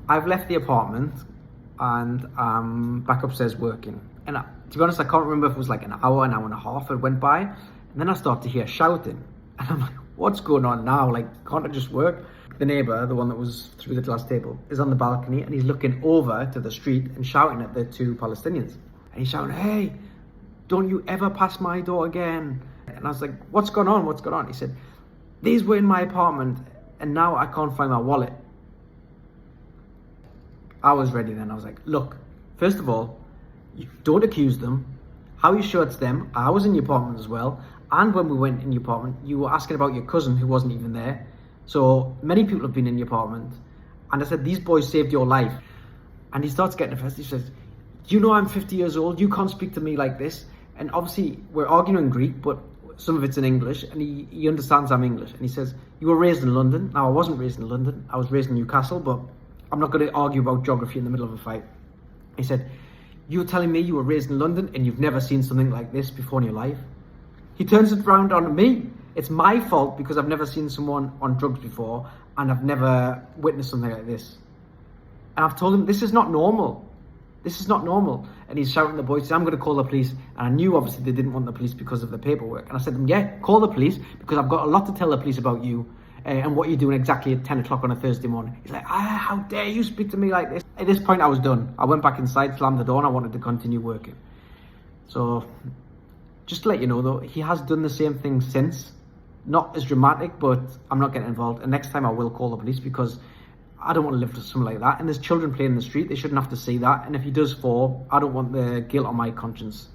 I've left the apartment and I'm back upstairs working. And to be honest, I can't remember if it was like an hour and a half it went by. And then I start to hear shouting. And I'm like, what's going on now? Like, can't I just work? The neighbour, the one that was through the glass table, is on the balcony and he's looking over to the street and shouting at the two Palestinians. And he's shouting, hey, don't you ever pass my door again. And I was like, what's going on? What's going on? He said, these were in my apartment and now I can't find my wallet. I was ready then. I was like, look, first of all, you don't accuse them. How are you sure it's them? I was in your apartment as well. And when we went in your apartment, you were asking about your cousin who wasn't even there. So many people have been in your apartment. And I said, these boys saved your life. And he starts getting offended. He says, you know I'm 50 years old. You can't speak to me like this. And obviously we're arguing in Greek, but some of it's in English. And he understands I'm English. And he says, you were raised in London. Now, I wasn't raised in London. I was raised in Newcastle, but I'm not going to argue about geography in the middle of a fight. He said, you're telling me you were raised in London and you've never seen something like this before in your life? He turns it around on me. It's my fault because I've never seen someone on drugs before and I've never witnessed something like this. And I've told him, this is not normal. This is not normal. And he's shouting at the boys, I'm going to call the police. And I knew obviously they didn't want the police because of the paperwork. And I said to them, yeah, call the police because I've got a lot to tell the police about you and what you're doing exactly at 10 o'clock on a Thursday morning. He's like, how dare you speak to me like this? At this point I was done. I went back inside, slammed the door, and I wanted to continue working. So just to let you know though, he has done the same thing since. Not as dramatic, but I'm not getting involved. And next time I will call the police because I don't want to live with something like that. And there's children playing in the street. They shouldn't have to see that. And if he does fall, I don't want the guilt on my conscience.